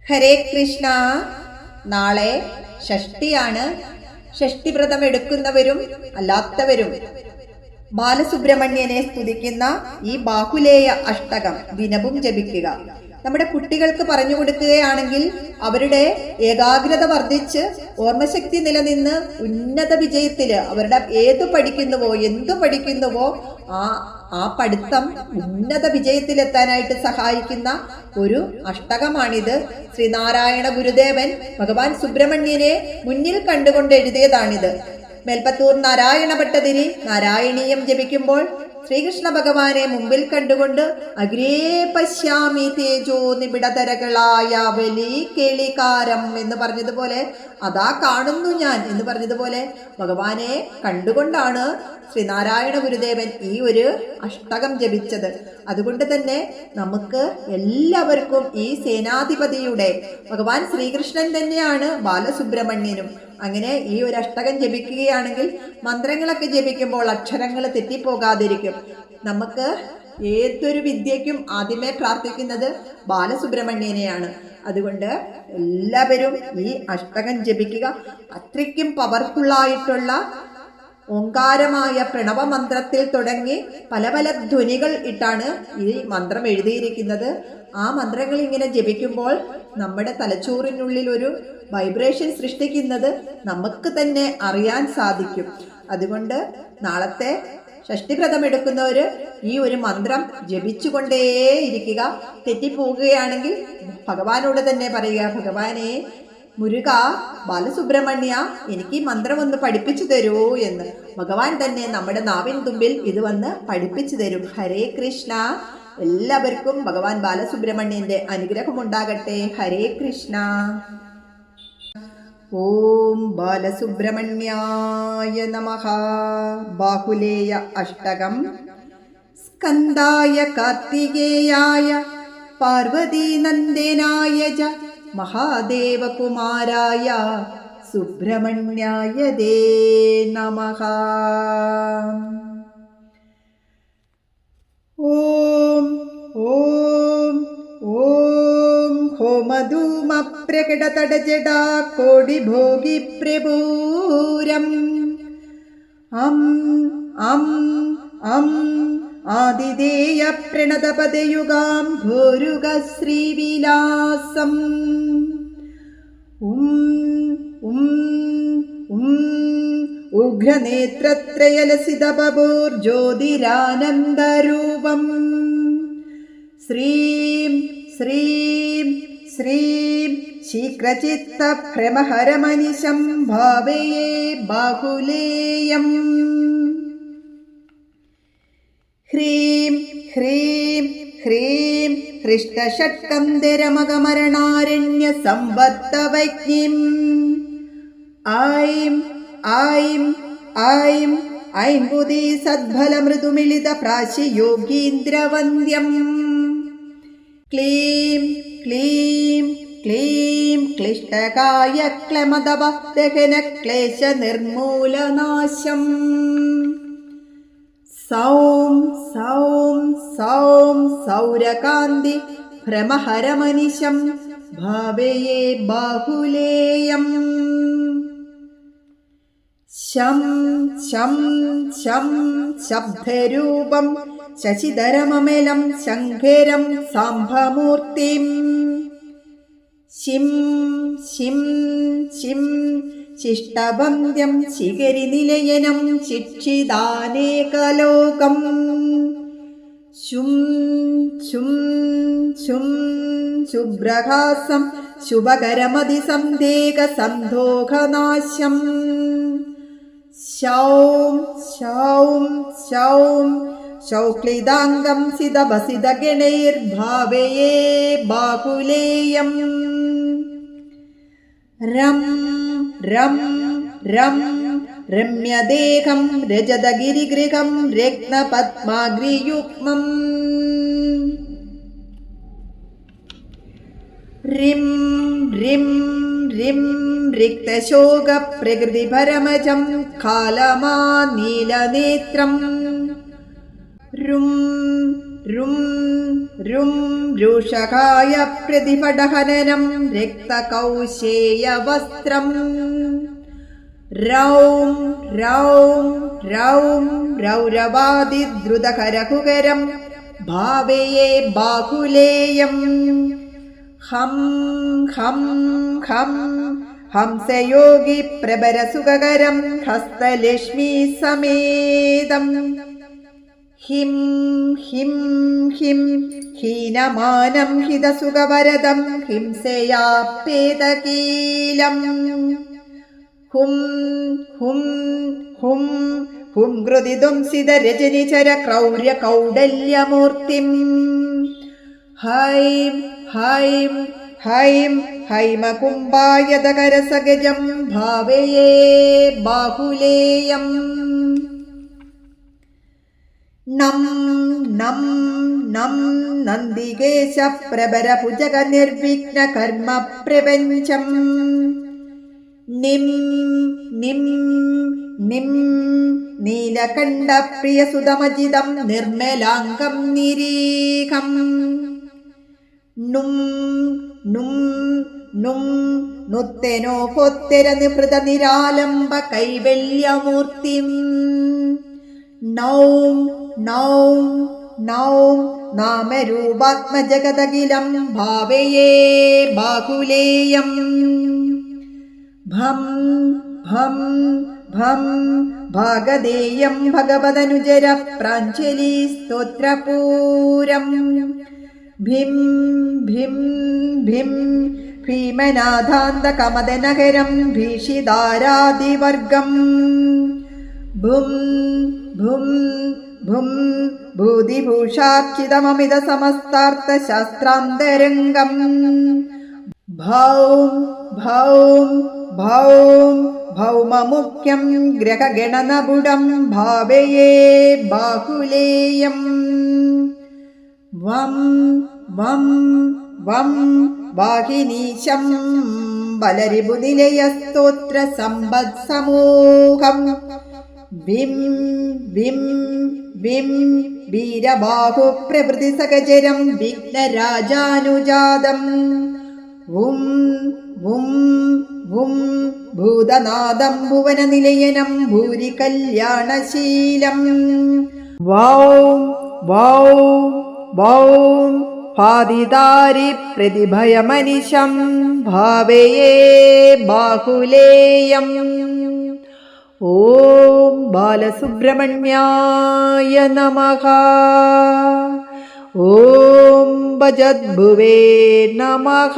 ഹരേ കൃഷ്ണ. നാളെ ഷഷ്ടിയാണ്. ഷഷ്ടിവ്രതം എടുക്കുന്നവരും അല്ലാത്തവരും ബാലസുബ്രഹ്മണ്യനെ സ്തുതിക്കുന്ന ഈ ബാഹുലേയ അഷ്ടകം ദിനവും ജപിക്കുക. നമ്മുടെ കുട്ടികൾക്ക് പറഞ്ഞു കൊടുക്കുകയാണെങ്കിൽ അവരുടെ ഏകാഗ്രത വർദ്ധിച്ച് ഓർമ്മശക്തി നിലനിന്ന് ഉന്നത വിജയത്തില് അവരുടെ എന്തു പഠിക്കുന്നുവോ ആ പഠിത്തം ഉന്നത വിജയത്തിലെത്താനായിട്ട് സഹായിക്കുന്ന ഒരു അഷ്ടകമാണിത്. ശ്രീനാരായണ ഗുരുദേവൻ ഭഗവാൻ സുബ്രഹ്മണ്യനെ മുന്നിൽ കണ്ടുകൊണ്ട് എഴുതിയതാണിത്. മേൽപ്പത്തൂർ നാരായണ ഭട്ടതിരി നാരായണീയം ജപിക്കുമ്പോൾ ശ്രീകൃഷ്ണ ഭഗവാനെ മുമ്പിൽ കണ്ടുകൊണ്ട് അഗ്രേ പശ്യാമി തേജോ നിബിഡതരകളായ വലി കേളികാരം എന്ന് പറഞ്ഞതുപോലെ, അതാ കാണുന്നു ഞാൻ എന്ന് പറഞ്ഞതുപോലെ ഭഗവാനെ കണ്ടുകൊണ്ടാണ് ശ്രീനാരായണ ഗുരുദേവൻ ഈ ഒരു അഷ്ടകം ജപിച്ചത്. അതുകൊണ്ട് തന്നെ നമുക്ക് എല്ലാവർക്കും ഈ സേനാധിപതിയുടെ ഭഗവാൻ ശ്രീകൃഷ്ണൻ തന്നെയാണ് ബാലസുബ്രഹ്മണ്യനും. അങ്ങനെ ഈ ഒരു അഷ്ടകം ജപിക്കുകയാണെങ്കിൽ മന്ത്രങ്ങളൊക്കെ ജപിക്കുമ്പോൾ അക്ഷരങ്ങൾ തെറ്റിപ്പോകാതിരിക്കും. നമുക്ക് ഏതൊരു വിദ്യയ്ക്കും ആദ്യമേ പ്രാർത്ഥിക്കുന്നത് ബാലസുബ്രഹ്മണ്യനെയാണ്. അതുകൊണ്ട് എല്ലാവരും ഈ അഷ്ടകം ജപിക്കുക. അത്രയ്ക്കും പവർഫുള്ളായിട്ടുള്ള ഓങ്കാരമായ പ്രണവ മന്ത്രത്തിൽ തുടങ്ങി പല പല ധ്വനികൾ ഇട്ടാണ് ഈ മന്ത്രം എഴുതിയിരിക്കുന്നത്. ആ മന്ത്രങ്ങൾ ഇങ്ങനെ ജപിക്കുമ്പോൾ നമ്മുടെ തലച്ചോറിനുള്ളിൽ ഒരു വൈബ്രേഷൻ സൃഷ്ടിക്കുന്നത് നമുക്ക് തന്നെ അറിയാൻ സാധിക്കും. അതുകൊണ്ട് നാളത്തെ ഷഷ്ടിവ്രതം എടുക്കുന്നവര് ഈ ഒരു മന്ത്രം ജപിച്ചുകൊണ്ടേയിരിക്കുക. തെറ്റിപ്പോവുകയാണെങ്കിൽ ഭഗവാനോട് തന്നെ പറയുക, ഭഗവാനെ മുരുക ബാലസുബ്രഹ്മണ്യ എനിക്ക് ഈ മന്ത്രം ഒന്ന് പഠിപ്പിച്ചു തരൂ എന്ന്. ഭഗവാൻ തന്നെ നമ്മുടെ നാവിൻ തുമ്പിൽ ഇത് വന്ന് പഠിപ്പിച്ചു തരും. ഹരേ കൃഷ്ണ. എല്ലാവർക്കും ഭഗവാൻ ബാലസുബ്രഹ്മണ്യന്റെ അനുഗ്രഹം ഉണ്ടാകട്ടെ. ഹരേ കൃഷ്ണ. ഓം ബാലസുബ്രഹ്മണ്യായ നമഃ. ബാഹുലേയ അഷ്ടകം. സ്കന്ദായ കാർത്തികേയായ പാർവതീനന്ദനായ ച മഹാദേവകുമാരായ സുബ്രഹ്മണ്യായ ദേ നമഃ. ഓം ഓം ഓം ഹോമധൂമ പ്രകടതടജടാ കോടിഭോഗി പ്രഭൂരം അം അം അം ആദിദേയ പ്രണതപദയുഗാം ഭൂരുഗ ശ്രീവിലാസം ഉഗ്രനേത്രത്രയലസിതബൂർജ്യോതിരാനന്ദരൂപം ശ്രീം ശ്രീം ശ്രീം ശീഘ്രചിത്തഭ്രമഹരമനിശം ഭാവയേ ബാഹുലേയം. ഹ്രീം ഹ്രീം ഹ്രീം ഹൃഷ്ടഷട്കന്ദരമകമരണാരണ്യ സംവർത്തവജ്ഞിം ഐം ഐം ഐം ഐംബുധി സദ്ഫലമൃദുമിളിത പ്രാശിയോഗീന്ദ്രവന്ദ്യം ക്ലീം ക്ലീം ക്ലീം ക്ലിഷ്ടകായ ക്ലമദവ ദഹന ക്ലേശ നിർമൂലനാശം സൗം സൗം സൗം സൗരകാന്തി ഭ്രമഹരമനിശം ഭാവയേ ബാഹുലേയം. ശം ശം ശം ശബ്ദരൂപം ശശിധരമമലം ശങ്കരം സാംഭമൂർത്തിം ശിം ശിം ശിം ശിഷ്ടവന്ദ്യം ശിഖരിനിലയനം ശിക്ഷിതാനേകലോകം ശും ശും ശും ശുഭ്രഹാസം ശുഭകരമതിസന്ധേകസന്ധോഹനാശം ശൗം ശൗം ശൗം ശൗക്ലിദാംഗം സിതഭസിതഗണൈർഭാവയേ ബാഹുലേയം. രം രം രം രമ്യദേഹം രജതഗിരിഗൃഹം രത്നപദ്മാഗ്രിയുഗ്മം റിം റിം റിം റിക്തശോകപ്രകൃതിപരമജം കാലമാ നീലനേത്രം രും രും രും രൂഷകായ പ്രതിപടഹനനം രക്തകൗശേയവസ്ത്രം രൗം രൗം രൗം രൗരവാദിദ്രുതകരകുകരം ഭാവയേ ബാഹുലേയം ഹം ഹം ഹം ഹംസയോഗി പ്രഭരസുഖകരം ഹസ്തലക്ഷ്മീ സമേതം ഹിം ഹിം ഹിം ഹീനമാനം ഹിതസുഖവരദം ഹിംസയാപേതകീലം ഹും ഹും ഹും ഹും കൃതിദുംസിതരജനിചര ക്രൗര്യ കൗഡല്യമൂർത്തിം ഹൈം ഹൈം ഹൈം ഹൈമകുംഭായതകരസഗജം ഭാവയേ ബാഹുലേയം നം നം നം നന്ദികേശ പ്രഭരഭുജഗ നിർവിഘ്ന കർമ്മ പ്രപഞ്ചം നിം നിം നിം നീലകണ്ഠ പ്രിയസുതമജിതം നിർമ്മലാംഗം നിരീഖം നും നും നും നുത്തെനോ പൊത്തെര നിഭൃത നിരാലംബ കൈവല്യമൂർത്തിം നൗം നൗം നൗം നാമരൂപാത്മജഗദഖിലം ഭാവയേ ബാഹുലേയം ഭം ഭം ഭം ഭാഗധേയം ഭഗവദനുജര പ്രാഞ്ജലി സ്തോത്രപൂരം ഭിം ഭിം ഭിം ഭീമനാഥാന്തകമദനകരം ഭീഷിതാരാദിവർഗം ഭും ഭും ഭും ഭൂതിഭൂഷാർച്ചിതമമിത സമസ്താർത്ഥശാസ്ത്രാന്തരംഗം ഭൗം ഭൗം ഭൗം ഭൗമമുഖ്യം ഗ്രഹഗണനബുടം ഭാവയേ ബാഹുലേയം വം വം വം വാഹിനീശം ബലരിപുനിലയസ്തോത്ര സമ്പത്സമൂഹം വിം വിം വിം വീരബാഹു പ്രഭൃതി സഹചരം വിഘ്നരാജാനുജാതം വും വും വും ഭൂതനാദം ഭുവനനിലയനം ഭൂരി കല്യാണശീലം വൗം വൗം വൗം പാതിദാരി പ്രതിഭയമനിശം ഭാവയേ ബാഹുലേയം ഓം ബാലസുബ്രഹ്മണ്യായ നമഃ ഓം ഭജദ്ഭുവേ നമഃ